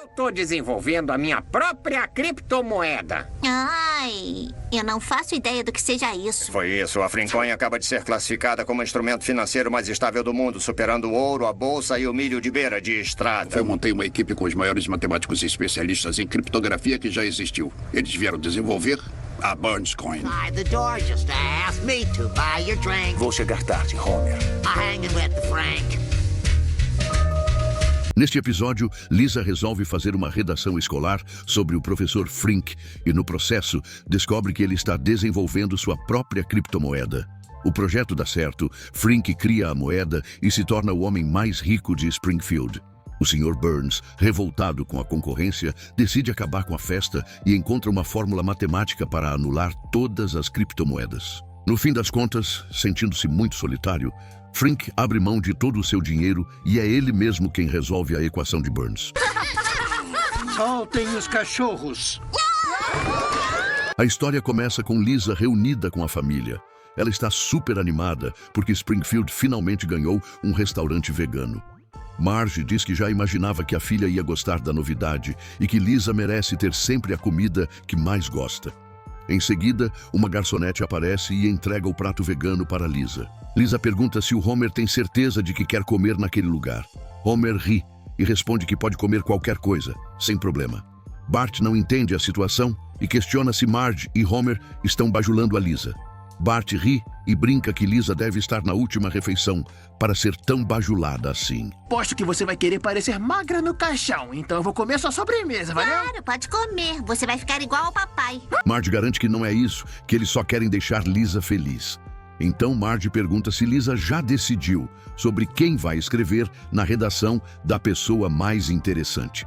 Eu tô desenvolvendo a minha própria criptomoeda. Ai, eu não faço ideia do que seja isso. Foi isso. A Frincoin acaba de ser classificada como o instrumento financeiro mais estável do mundo, superando o ouro, a bolsa e o milho de beira de estrada. Eu montei uma equipe com os maiores matemáticos e especialistas em criptografia que já existiu. Eles vieram desenvolver a Burns Coin. The door just asked me to buy your drink. Vou chegar tarde, Homer. Hanging with the Frank. Neste episódio, Lisa resolve fazer uma redação escolar sobre o professor Frink e, no processo, descobre que ele está desenvolvendo sua própria criptomoeda. O projeto dá certo, Frink cria a moeda e se torna o homem mais rico de Springfield. O Sr. Burns, revoltado com a concorrência, decide acabar com a festa e encontra uma fórmula matemática para anular todas as criptomoedas. No fim das contas, sentindo-se muito solitário, Frink abre mão de todo o seu dinheiro e é ele mesmo quem resolve a equação de Burns. Soltem os cachorros! A história começa com Lisa reunida com a família. Ela está super animada porque Springfield finalmente ganhou um restaurante vegano. Marge diz que já imaginava que a filha ia gostar da novidade e que Lisa merece ter sempre a comida que mais gosta. Em seguida, uma garçonete aparece e entrega o prato vegano para Lisa. Lisa pergunta se o Homer tem certeza de que quer comer naquele lugar. Homer ri e responde que pode comer qualquer coisa, sem problema. Bart não entende a situação e questiona se Marge e Homer estão bajulando a Lisa. Bart ri e brinca que Lisa deve estar na última refeição para ser tão bajulada assim. Aposto que você vai querer parecer magra no caixão, então eu vou comer sua sobremesa, valeu? Claro, pode comer. Você vai ficar igual ao papai. Marge garante que não é isso, que eles só querem deixar Lisa feliz. Então Marge pergunta se Lisa já decidiu sobre quem vai escrever na redação da pessoa mais interessante.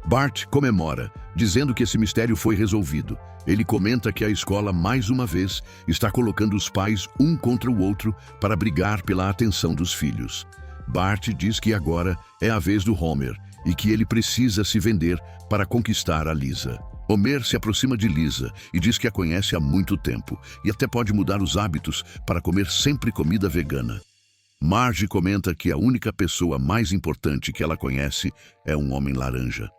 Bart comemora, dizendo que esse mistério foi resolvido. Ele comenta que a escola, mais uma vez, está colocando os pais um contra o outro para brigar pela atenção dos filhos. Bart diz que agora é a vez do Homer e que ele precisa se vender para conquistar a Lisa. Homer se aproxima de Lisa e diz que a conhece há muito tempo e até pode mudar os hábitos para comer sempre comida vegana. Marge comenta que a única pessoa mais importante que ela conhece é um homem laranja.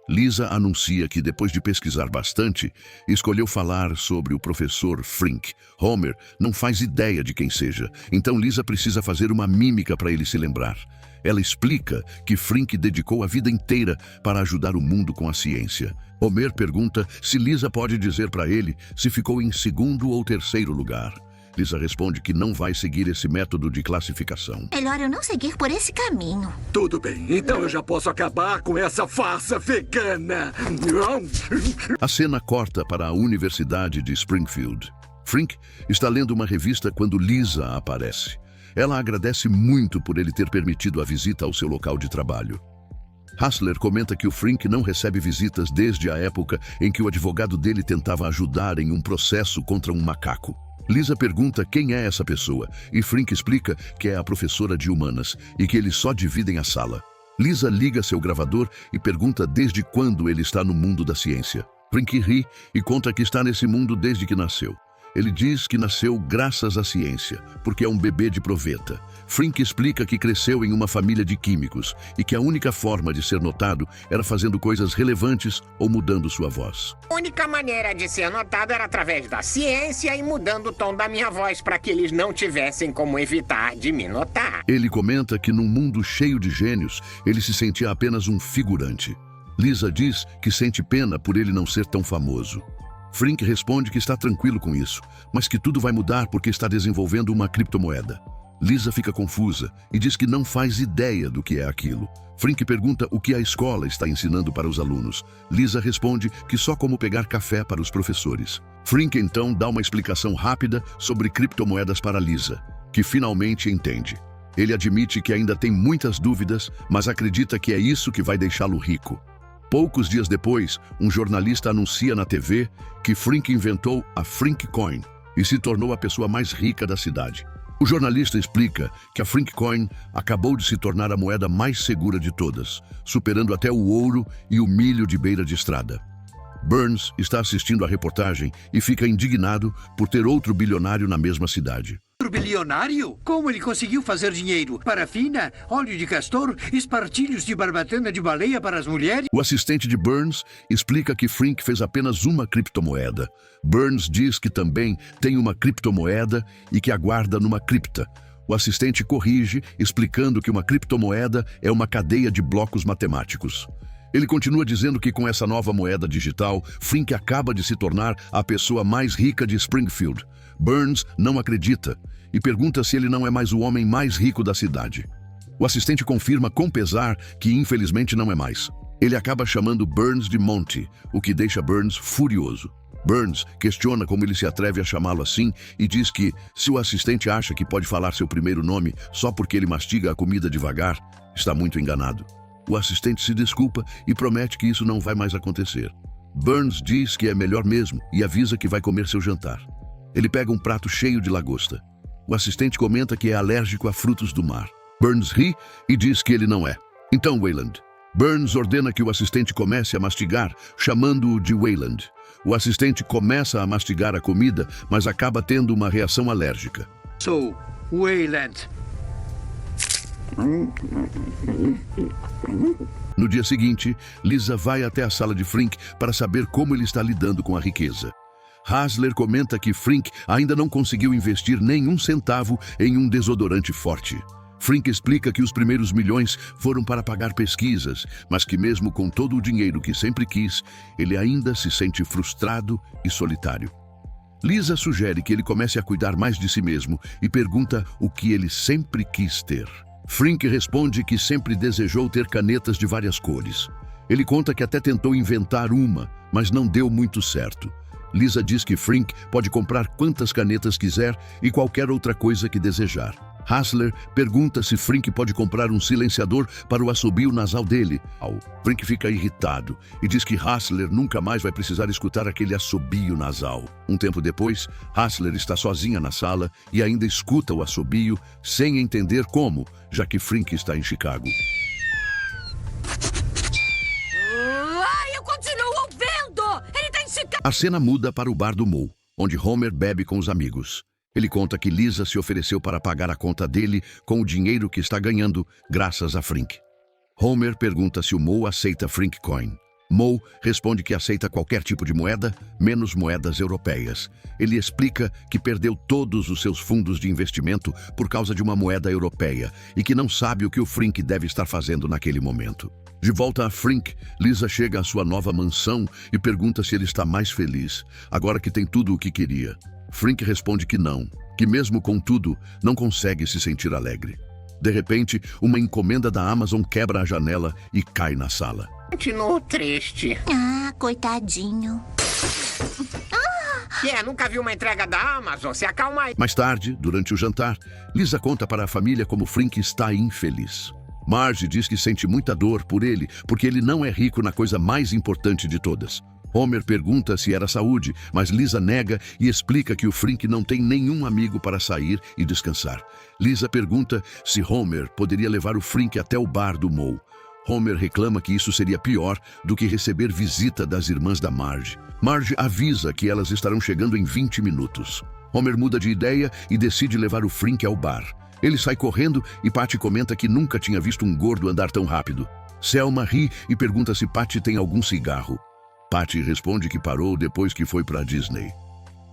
Lisa anuncia que, depois de pesquisar bastante, escolheu falar sobre o professor Frink. Homer não faz ideia de quem seja, então Lisa precisa fazer uma mímica para ele se lembrar. Ela explica que Frink dedicou a vida inteira para ajudar o mundo com a ciência. Homer pergunta se Lisa pode dizer para ele se ficou em segundo ou terceiro lugar. Lisa responde que não vai seguir esse método de classificação. Melhor eu não seguir por esse caminho. Tudo bem, então eu já posso acabar com essa farsa vegana. A cena corta para a Universidade de Springfield. Frink está lendo uma revista quando Lisa aparece. Ela agradece muito por ele ter permitido a visita ao seu local de trabalho. Hassler comenta que o Frink não recebe visitas desde a época em que o advogado dele tentava ajudar em um processo contra um macaco. Lisa pergunta quem é essa pessoa e Frink explica que é a professora de humanas e que eles só dividem a sala. Lisa liga seu gravador e pergunta desde quando ele está no mundo da ciência. Frink ri e conta que está nesse mundo desde que nasceu. Ele diz que nasceu graças à ciência, porque é um bebê de proveta. Frink explica que cresceu em uma família de químicos e que a única forma de ser notado era fazendo coisas relevantes ou mudando sua voz. A única maneira de ser notado era através da ciência e mudando o tom da minha voz para que eles não tivessem como evitar de me notar. Ele comenta que num mundo cheio de gênios, ele se sentia apenas um figurante. Lisa diz que sente pena por ele não ser tão famoso. Frink responde que está tranquilo com isso, mas que tudo vai mudar porque está desenvolvendo uma criptomoeda. Lisa fica confusa e diz que não faz ideia do que é aquilo. Frink pergunta o que a escola está ensinando para os alunos. Lisa responde que só como pegar café para os professores. Frink então dá uma explicação rápida sobre criptomoedas para Lisa, que finalmente entende. Ele admite que ainda tem muitas dúvidas, mas acredita que é isso que vai deixá-lo rico. Poucos dias depois, um jornalista anuncia na TV que Frink inventou a Frink Coin e se tornou a pessoa mais rica da cidade. O jornalista explica que a Frink Coin acabou de se tornar a moeda mais segura de todas, superando até o ouro e o milho de beira de estrada. Burns está assistindo a reportagem e fica indignado por ter outro bilionário na mesma cidade. Outro bilionário? Como ele conseguiu fazer dinheiro? Parafina, óleo de castor, espartilhos de barbatana de baleia para as mulheres? O assistente de Burns explica que Frink fez apenas uma criptomoeda. Burns diz que também tem uma criptomoeda e que a guarda numa cripta. O assistente corrige, explicando que uma criptomoeda é uma cadeia de blocos matemáticos. Ele continua dizendo que com essa nova moeda digital, Frink acaba de se tornar a pessoa mais rica de Springfield. Burns não acredita e pergunta se ele não é mais o homem mais rico da cidade. O assistente confirma com pesar que infelizmente não é mais. Ele acaba chamando Burns de Monty, o que deixa Burns furioso. Burns questiona como ele se atreve a chamá-lo assim e diz que, se o assistente acha que pode falar seu primeiro nome só porque ele mastiga a comida devagar, está muito enganado. O assistente se desculpa e promete que isso não vai mais acontecer. Burns diz que é melhor mesmo e avisa que vai comer seu jantar. Ele pega um prato cheio de lagosta. O assistente comenta que é alérgico a frutos do mar. Burns ri e diz que ele não é. Então, Wayland. Burns ordena que o assistente comece a mastigar, chamando-o de Wayland. O assistente começa a mastigar a comida, mas acaba tendo uma reação alérgica. Sou Wayland. No dia seguinte, Lisa vai até a sala de Frink para saber como ele está lidando com a riqueza. Hasler comenta que Frink ainda não conseguiu investir nenhum centavo em um desodorante forte. Frink explica que os primeiros milhões foram para pagar pesquisas, mas que mesmo com todo o dinheiro que sempre quis, ele ainda se sente frustrado e solitário. Lisa sugere que ele comece a cuidar mais de si mesmo e pergunta o que ele sempre quis ter. Frink responde que sempre desejou ter canetas de várias cores. Ele conta que até tentou inventar uma, mas não deu muito certo. Lisa diz que Frink pode comprar quantas canetas quiser e qualquer outra coisa que desejar. Hasler pergunta se Frink pode comprar um silenciador para o assobio nasal dele. Frink fica irritado e diz que Hasler nunca mais vai precisar escutar aquele assobio nasal. Um tempo depois, Hasler está sozinha na sala e ainda escuta o assobio sem entender como, já que Frink está em Chicago. Eu continuo ouvindo! Ele está em Chicago! A cena muda para o bar do Moe, onde Homer bebe com os amigos. Ele conta que Lisa se ofereceu para pagar a conta dele com o dinheiro que está ganhando, graças a Frink. Homer pergunta se o Moe aceita Frink Coin. Moe responde que aceita qualquer tipo de moeda, menos moedas europeias. Ele explica que perdeu todos os seus fundos de investimento por causa de uma moeda europeia e que não sabe o que o Frink deve estar fazendo naquele momento. De volta a Frink, Lisa chega à sua nova mansão e pergunta se ele está mais feliz, agora que tem tudo o que queria. Frink responde que não, que mesmo com tudo, não consegue se sentir alegre. De repente, uma encomenda da Amazon quebra a janela e cai na sala. Continuo triste. Ah, coitadinho. Nunca vi uma entrega da Amazon? Se acalma aí. Mais tarde, durante o jantar, Lisa conta para a família como Frink está infeliz. Marge diz que sente muita dor por ele, porque ele não é rico na coisa mais importante de todas. Homer pergunta se era saúde, mas Lisa nega e explica que o Frink não tem nenhum amigo para sair e descansar. Lisa pergunta se Homer poderia levar o Frink até o bar do Moe. Homer reclama que isso seria pior do que receber visita das irmãs da Marge. Marge avisa que elas estarão chegando em 20 minutos. Homer muda de ideia e decide levar o Frink ao bar. Ele sai correndo e Patty comenta que nunca tinha visto um gordo andar tão rápido. Selma ri e pergunta se Patty tem algum cigarro. Patty responde que parou depois que foi para a Disney.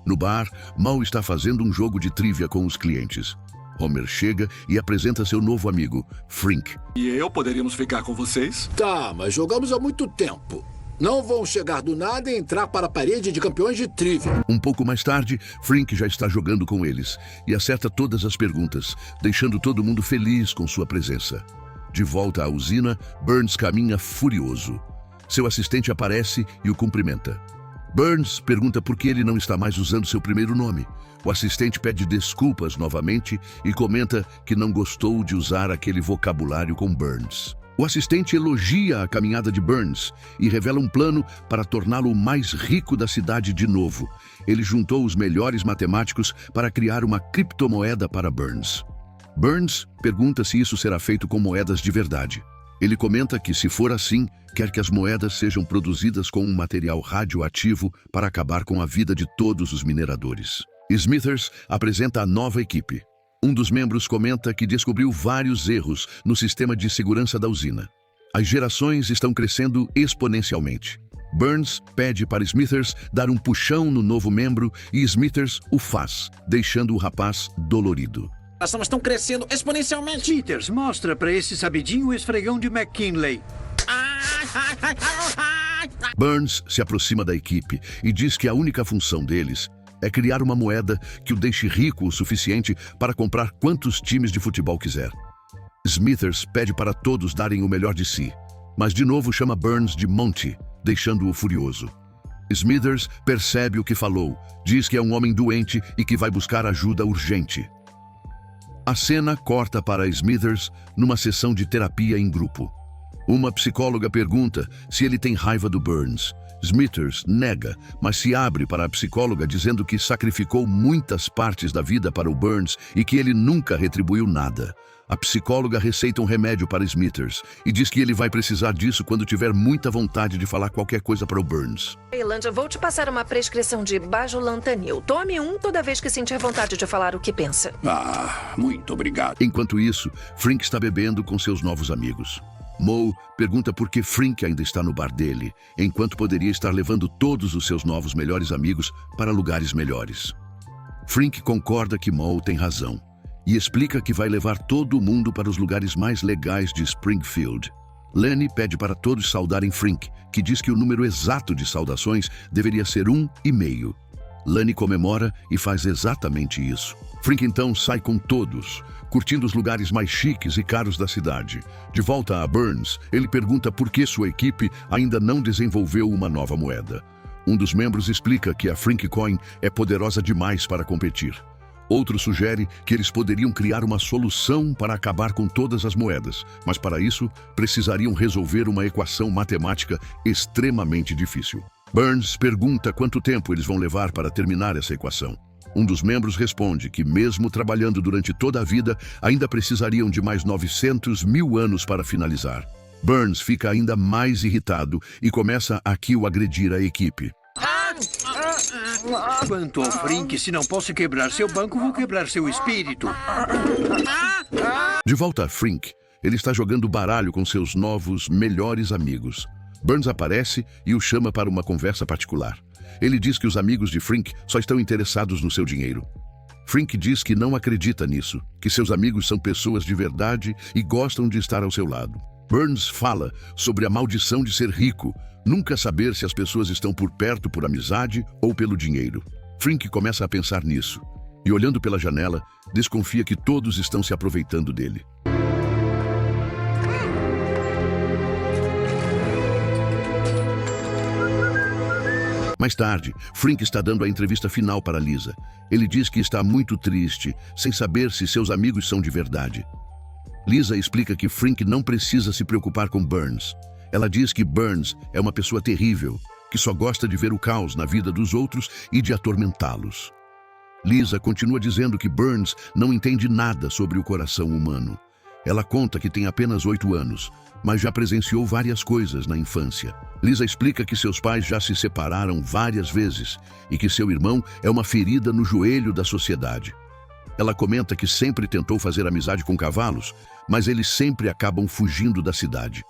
No bar, Mal está fazendo um jogo de trivia com os clientes. Homer chega e apresenta seu novo amigo, Frink. E eu poderíamos ficar com vocês? Tá, mas jogamos há muito tempo. Não vão chegar do nada e entrar para a parede de campeões de trivia. Um pouco mais tarde, Frink já está jogando com eles e acerta todas as perguntas, deixando todo mundo feliz com sua presença. De volta à usina, Burns caminha furioso. Seu assistente aparece e o cumprimenta. Burns pergunta por que ele não está mais usando seu primeiro nome. O assistente pede desculpas novamente e comenta que não gostou de usar aquele vocabulário com Burns. O assistente elogia a caminhada de Burns e revela um plano para torná-lo o mais rico da cidade de novo. Ele juntou os melhores matemáticos para criar uma criptomoeda para Burns. Burns pergunta se isso será feito com moedas de verdade. Ele comenta que, se for assim, quer que as moedas sejam produzidas com um material radioativo para acabar com a vida de todos os mineradores. Smithers apresenta a nova equipe. Um dos membros comenta que descobriu vários erros no sistema de segurança da usina. As gerações estão crescendo exponencialmente. Burns pede para Smithers dar um puxão no novo membro e Smithers o faz, deixando o rapaz dolorido. As ações estão crescendo exponencialmente. Smithers, mostra para esse sabidinho o esfregão de McKinley. Burns se aproxima da equipe e diz que a única função deles é criar uma moeda que o deixe rico o suficiente para comprar quantos times de futebol quiser. Smithers pede para todos darem o melhor de si, mas de novo chama Burns de Monty, deixando-o furioso. Smithers percebe o que falou, diz que é um homem doente e que vai buscar ajuda urgente. A cena corta para Smithers numa sessão de terapia em grupo. Uma psicóloga pergunta se ele tem raiva do Burns. Smithers nega, mas se abre para a psicóloga dizendo que sacrificou muitas partes da vida para o Burns e que ele nunca retribuiu nada. A psicóloga receita um remédio para Smithers e diz que ele vai precisar disso quando tiver muita vontade de falar qualquer coisa para o Burns. Tailândia, vou te passar uma prescrição de bajolantanil. Tome um toda vez que sentir vontade de falar o que pensa. Muito obrigado. Enquanto isso, Frink está bebendo com seus novos amigos. Moe pergunta por que Frink ainda está no bar dele, enquanto poderia estar levando todos os seus novos melhores amigos para lugares melhores. Frink concorda que Moe tem razão e explica que vai levar todo mundo para os lugares mais legais de Springfield. Lenny pede para todos saudarem Frink, que diz que o número exato de saudações deveria ser 1,5. Lenny comemora e faz exatamente isso. Frink então sai com todos, curtindo os lugares mais chiques e caros da cidade. De volta a Burns, ele pergunta por que sua equipe ainda não desenvolveu uma nova moeda. Um dos membros explica que a Frink Coin é poderosa demais para competir. Outro sugere que eles poderiam criar uma solução para acabar com todas as moedas, mas para isso precisariam resolver uma equação matemática extremamente difícil. Burns pergunta quanto tempo eles vão levar para terminar essa equação. Um dos membros responde que, mesmo trabalhando durante toda a vida, ainda precisariam de mais 900.000 anos para finalizar. Burns fica ainda mais irritado e começa aqui a agredir a equipe. Quanto ao Frink, se não posso quebrar seu banco, vou quebrar seu espírito. De volta a Frink, ele está jogando baralho com seus novos melhores amigos. Burns aparece e o chama para uma conversa particular. Ele diz que os amigos de Frink só estão interessados no seu dinheiro. Frink diz que não acredita nisso, que seus amigos são pessoas de verdade e gostam de estar ao seu lado. Burns fala sobre a maldição de ser rico, nunca saber se as pessoas estão por perto por amizade ou pelo dinheiro. Frink começa a pensar nisso e, olhando pela janela, desconfia que todos estão se aproveitando dele. Mais tarde, Frink está dando a entrevista final para Lisa. Ele diz que está muito triste, sem saber se seus amigos são de verdade. Lisa explica que Frink não precisa se preocupar com Burns. Ela diz que Burns é uma pessoa terrível, que só gosta de ver o caos na vida dos outros e de atormentá-los. Lisa continua dizendo que Burns não entende nada sobre o coração humano. Ela conta que tem apenas 8 anos, mas já presenciou várias coisas na infância. Lisa explica que seus pais já se separaram várias vezes e que seu irmão é uma ferida no joelho da sociedade. Ela comenta que sempre tentou fazer amizade com cavalos, mas eles sempre acabam fugindo da cidade.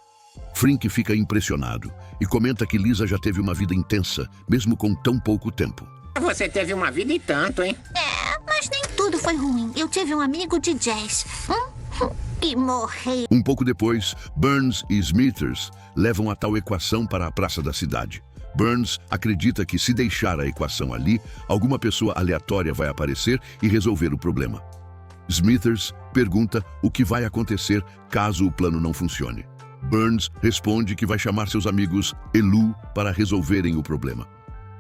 Frink fica impressionado e comenta que Lisa já teve uma vida intensa, mesmo com tão pouco tempo. Você teve uma vida e tanto, hein? Mas nem tudo foi ruim. Eu tive um amigo de jazz. E morreu. Um pouco depois, Burns e Smithers levam a tal equação para a praça da cidade. Burns acredita que, se deixar a equação ali, alguma pessoa aleatória vai aparecer e resolver o problema. Smithers pergunta o que vai acontecer caso o plano não funcione. Burns responde que vai chamar seus amigos Elu para resolverem o problema.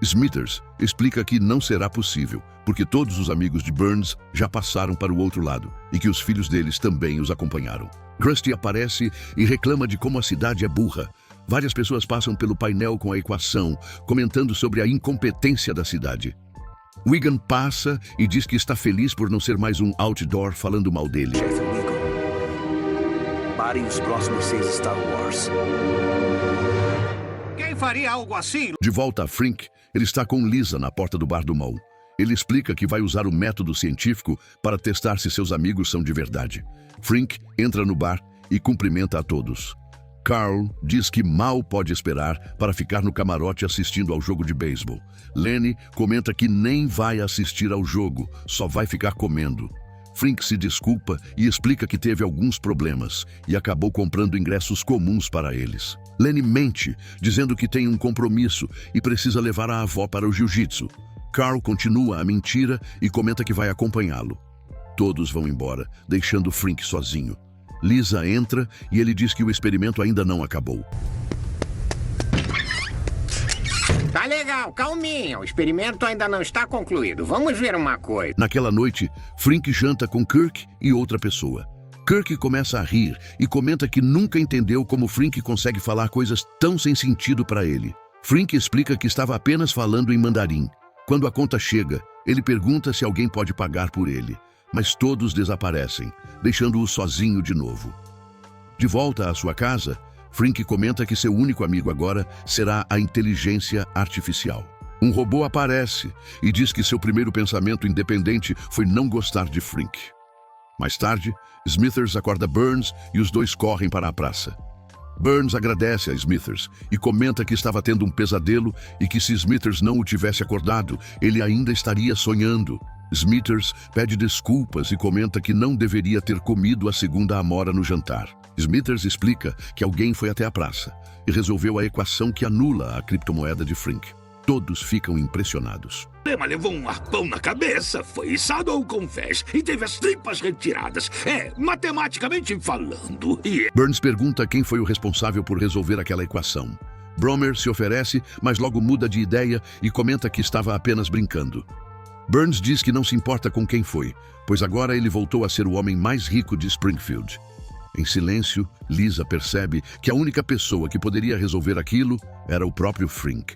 Smithers explica que não será possível, porque todos os amigos de Burns já passaram para o outro lado e que os filhos deles também os acompanharam. Krusty aparece e reclama de como a cidade é burra. Várias pessoas passam pelo painel com a equação, comentando sobre a incompetência da cidade. Wigan passa e diz que está feliz por não ser mais um outdoor falando mal dele. Chefe Wigan, parem os próximos 6 Star Wars. Quem faria algo assim? De volta a Frink, ele está com Lisa na porta do bar do Moe. Ele explica que vai usar o método científico para testar se seus amigos são de verdade. Frink entra no bar e cumprimenta a todos. Carl diz que mal pode esperar para ficar no camarote assistindo ao jogo de beisebol. Lenny comenta que nem vai assistir ao jogo, só vai ficar comendo. Frink se desculpa e explica que teve alguns problemas e acabou comprando ingressos comuns para eles. Lenny mente, dizendo que tem um compromisso e precisa levar a avó para o jiu-jitsu. Carl continua a mentira e comenta que vai acompanhá-lo. Todos vão embora, deixando Frink sozinho. Lisa entra e ele diz que o experimento ainda não acabou. Tá legal, calminha. O experimento ainda não está concluído. Vamos ver uma coisa. Naquela noite, Frink janta com Kirk e outra pessoa. Kirk começa a rir e comenta que nunca entendeu como Frink consegue falar coisas tão sem sentido para ele. Frink explica que estava apenas falando em mandarim. Quando a conta chega, ele pergunta se alguém pode pagar por ele. Mas todos desaparecem, deixando-o sozinho de novo. De volta à sua casa, Frink comenta que seu único amigo agora será a inteligência artificial. Um robô aparece e diz que seu primeiro pensamento independente foi não gostar de Frink. Mais tarde, Smithers acorda Burns e os dois correm para a praça. Burns agradece a Smithers e comenta que estava tendo um pesadelo e que se Smithers não o tivesse acordado, ele ainda estaria sonhando. Smithers pede desculpas e comenta que não deveria ter comido a segunda amora no jantar. Smithers explica que alguém foi até a praça e resolveu a equação que anula a criptomoeda de Frink. Todos ficam impressionados. Lema levou um arpão na cabeça, foi içado ao convés e teve as tripas retiradas. Matematicamente falando. Burns pergunta quem foi o responsável por resolver aquela equação. Bromer se oferece, mas logo muda de ideia e comenta que estava apenas brincando. Burns diz que não se importa com quem foi, pois agora ele voltou a ser o homem mais rico de Springfield. Em silêncio, Lisa percebe que a única pessoa que poderia resolver aquilo era o próprio Frink.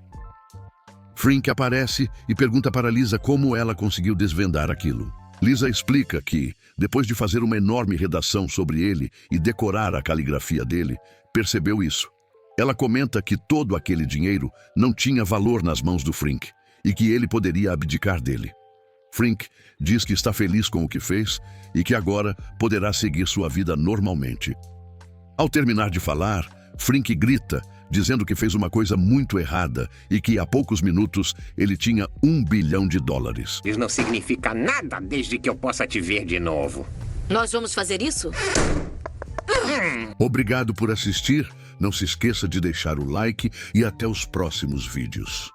Frink aparece e pergunta para Lisa como ela conseguiu desvendar aquilo. Lisa explica que, depois de fazer uma enorme redação sobre ele e decorar a caligrafia dele, percebeu isso. Ela comenta que todo aquele dinheiro não tinha valor nas mãos do Frink e que ele poderia abdicar dele. Frink diz que está feliz com o que fez e que agora poderá seguir sua vida normalmente. Ao terminar de falar, Frink grita, dizendo que fez uma coisa muito errada e que, há poucos minutos, ele tinha $1 bilhão. Isso não significa nada desde que eu possa te ver de novo. Nós vamos fazer isso? Obrigado por assistir. Não se esqueça de deixar o like e até os próximos vídeos.